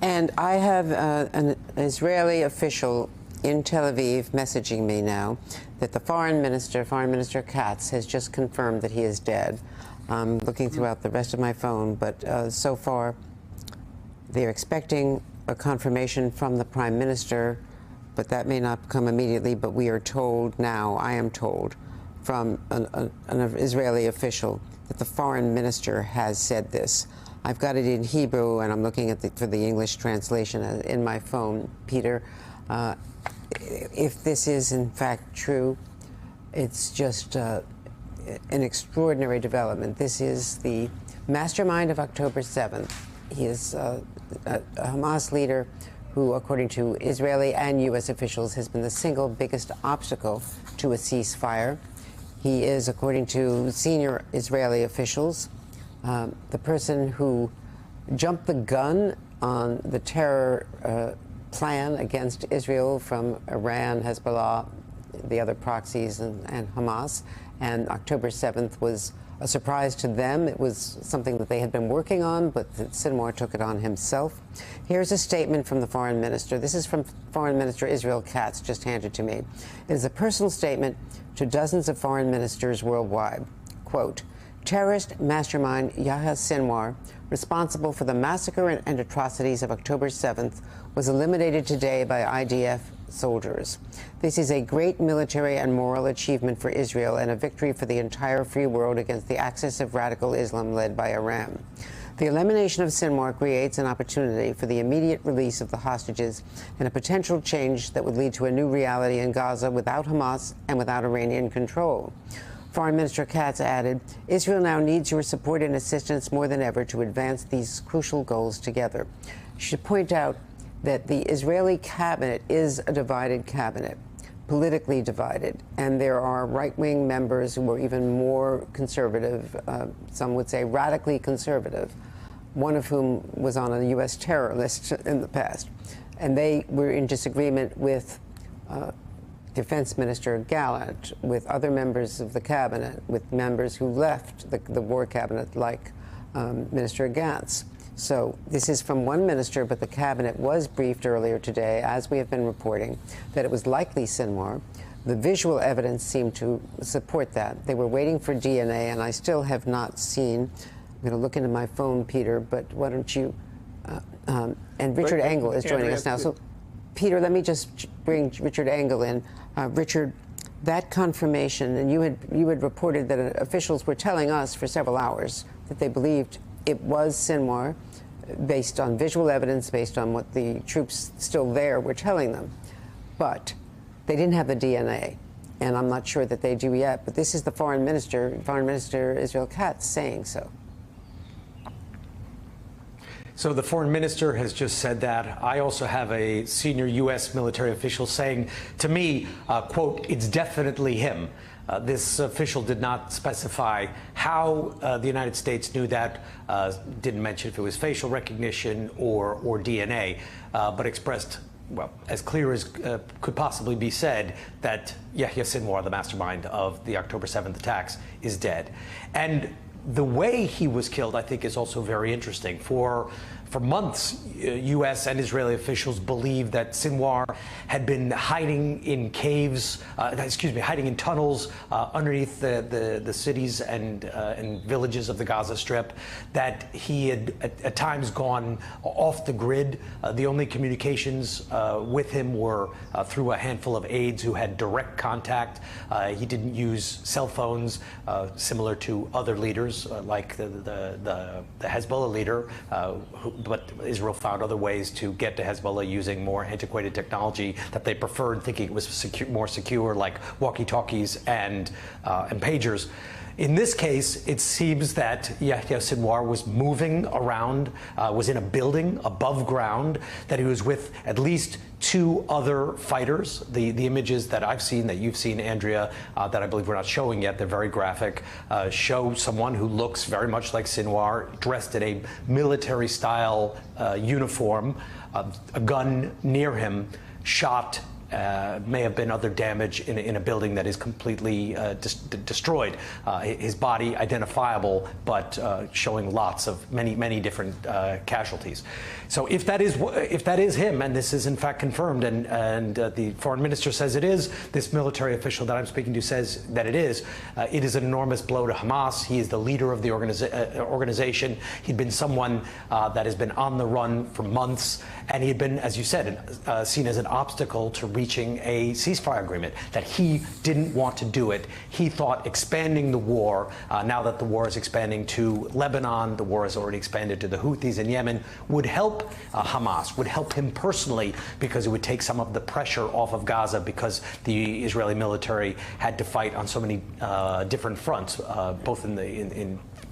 And I have an Israeli official in Tel Aviv messaging me now that the Foreign Minister Katz, has just confirmed that he is dead. I'm looking throughout the rest of my phone, but so far they're expecting a confirmation from the Prime Minister, but that may not come immediately. But we are told now, I am told, from an Israeli official that the Foreign Minister has said this. I've got it in Hebrew, and I'm looking at for the English translation in my phone. Peter, if this is in fact true, it's just an extraordinary development. This is the mastermind of October 7th. He is a Hamas leader who, according to Israeli and U.S. officials, has been the single biggest obstacle to a ceasefire. He is, according to senior Israeli officials, the person who jumped the gun on the terror plan against Israel from Iran, Hezbollah, the other proxies, and Hamas. And October 7th was a surprise to them. It was something that they had been working on, but Sinwar took it on himself. Here's a statement from the Foreign Minister. This is from Foreign Minister Israel Katz, just handed to me. It is a personal statement to dozens of foreign ministers worldwide. Quote, terrorist mastermind Yahya Sinwar, responsible for the massacre and atrocities of October 7th, was eliminated today by IDF soldiers. This is a great military and moral achievement for Israel and a victory for the entire free world against the axis of radical Islam led by Iran. The elimination of Sinwar creates an opportunity for the immediate release of the hostages and a potential change that would lead to a new reality in Gaza without Hamas and without Iranian control. Foreign Minister Katz added, Israel now needs your support and assistance more than ever to advance these crucial goals together. I should point out that the Israeli cabinet is a divided cabinet, politically divided, and there are right-wing members who are even more conservative, some would say radically conservative, one of whom was on a U.S. terror list in the past. And they were in disagreement with Defense Minister Gallant, with other members of the cabinet, with members who left the war cabinet, like Minister Gantz. So this is from one minister, but the cabinet was briefed earlier today, as we have been reporting, that it was likely Sinwar. The visual evidence seemed to support that. They were waiting for DNA, and I still have not seen. I'm going to look into my phone, Peter, but why don't you? And Richard Engel is joining us now. So, Peter, let me just bring Richard Engel in. Richard, that confirmation, and you had reported that officials were telling us for several hours that they believed it was Sinwar, based on visual evidence, based on what the troops still there were telling them. But they didn't have the DNA, and I'm not sure that they do yet. But this is the Foreign Minister Israel Katz, saying so. So the Foreign Minister has just said that. I also have a senior U.S. military official saying to me, quote, it's definitely him. This official did not specify how the United States knew that, didn't mention if it was facial recognition or DNA, but expressed, well, as clear as could possibly be said, that Yahya Sinwar, the mastermind of the October 7th attacks, is dead. And the way he was killed, I think, is also very interesting. For months, U.S. and Israeli officials believed that Sinwar had been hiding in caves, hiding in tunnels underneath the cities and villages of the Gaza Strip, that he had at times gone off the grid. The only communications with him were through a handful of aides who had direct contact. He didn't use cell phones, similar to other leaders like the Hezbollah leader, but Israel found other ways to get to Hezbollah using more antiquated technology that they preferred, thinking it was more secure, like walkie-talkies and pagers. In this case, it seems that Yahya Sinwar was moving around, was in a building above ground, that he was with at least two other fighters. The images that I've seen, that you've seen, Andrea, that I believe we're not showing yet, they're very graphic, show someone who looks very much like Sinwar, dressed in a military-style uniform, a gun near him, shot may have been other damage in a building that is completely destroyed. His body identifiable, but showing lots of many different casualties. So if that is him, and this is in fact confirmed, and the foreign minister says it is, this military official that I'm speaking to says that it is an enormous blow to Hamas. He is the leader of the organization. He'd been someone that has been on the run for months, and he had been, as you said, seen as an obstacle to reaching a ceasefire agreement, that he didn't want to do it. He thought expanding the war, now that the war is expanding to Lebanon, the war has already expanded to the Houthis in Yemen, would help Hamas, would help him personally, because it would take some of the pressure off of Gaza, because the Israeli military had to fight on so many different fronts, both in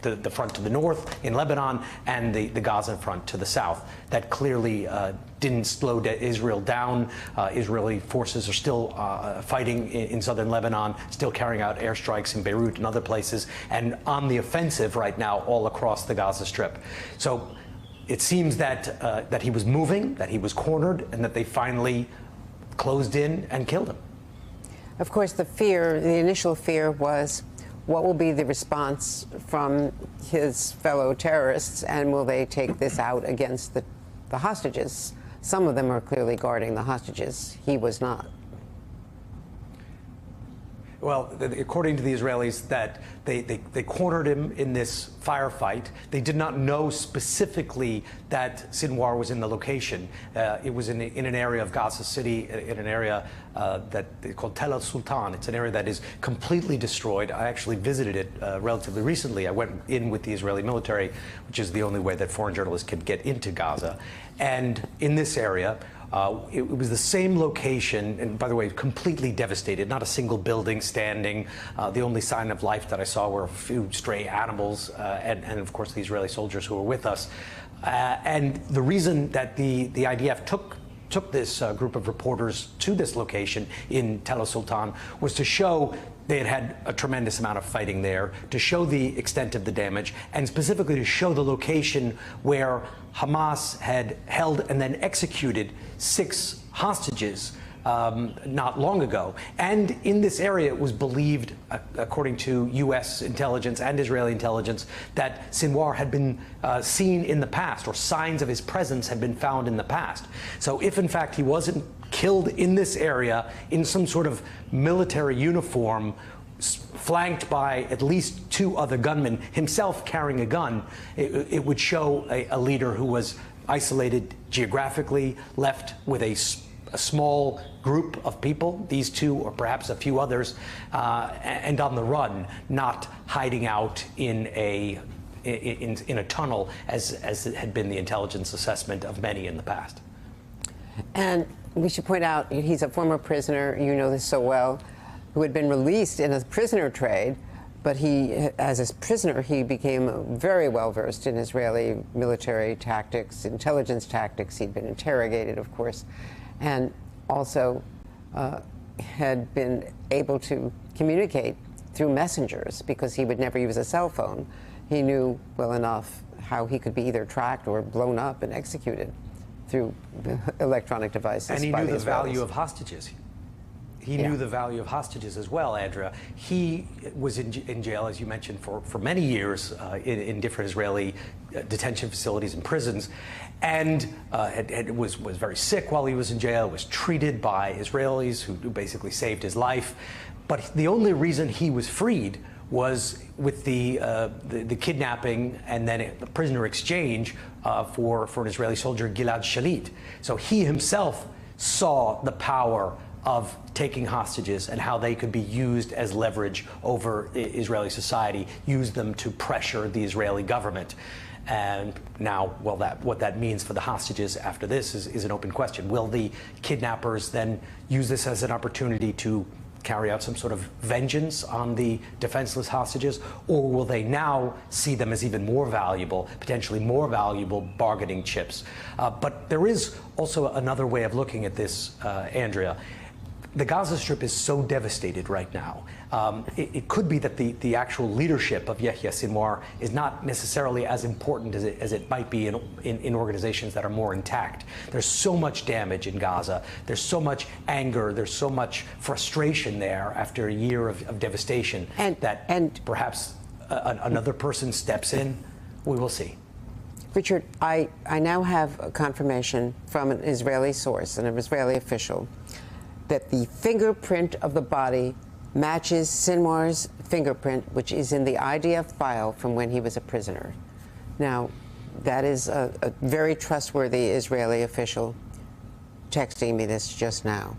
the front to the north in Lebanon and the Gaza front to the south. That clearly didn't slow Israel down. Israeli forces are still fighting in southern Lebanon, still carrying out airstrikes in Beirut and other places, and on the offensive right now all across the Gaza Strip. So it seems that he was moving, that he was cornered, and that they finally closed in and killed him. Of course, the initial fear was, what will be the response from his fellow terrorists, and will they take this out against the hostages? Some of them are clearly guarding the hostages. He was not. Well, according to the Israelis, that they cornered him in this firefight. They did not know specifically that Sinwar was in the location. It was in an area of Gaza City, in an area that they call Tel al-Sultan. It's an area that is completely destroyed. I actually visited it relatively recently. I went in with the Israeli military, which is the only way that foreign journalists can get into Gaza. And in this area, it was the same location, and by the way, completely devastated, not a single building standing. The only sign of life that I saw were a few stray animals, and of course the Israeli soldiers who were with us. And the reason that the IDF took this group of reporters to this location in Tel al-Sultan was to show they had a tremendous amount of fighting there, to show the extent of the damage, and specifically to show the location where Hamas had held and then executed 6 hostages not long ago. And in this area, it was believed, according to U.S. intelligence and Israeli intelligence, that Sinwar had been seen in the past, or signs of his presence had been found in the past. So if, in fact, he wasn't killed in this area in some sort of military uniform, flanked by at least 2 other gunmen, himself carrying a gun, it would show a leader who was isolated geographically, left with a small group of people, these 2 or perhaps a few others, and on the run, not hiding out in a tunnel, as it had been the intelligence assessment of many in the past. And we should point out, he's a former prisoner, you know this so well, who had been released in a prisoner trade, but as a prisoner, he became very well versed in Israeli military tactics, intelligence tactics. He'd been interrogated, of course, and also had been able to communicate through messengers, because he would never use a cell phone. He knew well enough how he could be either tracked or blown up and executed through electronic devices. And he knew the value of hostages. He knew the value of hostages as well, Andrea. He was in jail, as you mentioned, for many years in different Israeli detention facilities and prisons, and was very sick while he was in jail, was treated by Israelis who basically saved his life. But the only reason he was freed was with the kidnapping and then the prisoner exchange for an Israeli soldier, Gilad Shalit. So he himself saw the power of taking hostages and how they could be used as leverage over Israeli society, use them to pressure the Israeli government. And now, well, what that means for the hostages after this is an open question. Will the kidnappers then use this as an opportunity to carry out some sort of vengeance on the defenseless hostages, or will they now see them as even more valuable, potentially more valuable bargaining chips? But there is also another way of looking at this, Andrea. The Gaza Strip is so devastated right now. It could be that the actual leadership of Yahya Sinwar is not necessarily as important as it might be in organizations that are more intact. There's so much damage in Gaza. There's so much anger. There's so much frustration there after a year of devastation that perhaps another person steps in. We will see. Richard, I now have a confirmation from an Israeli source, an Israeli official, that the fingerprint of the body matches Sinwar's fingerprint, which is in the IDF file from when he was a prisoner. Now, that is a very trustworthy Israeli official texting me this just now.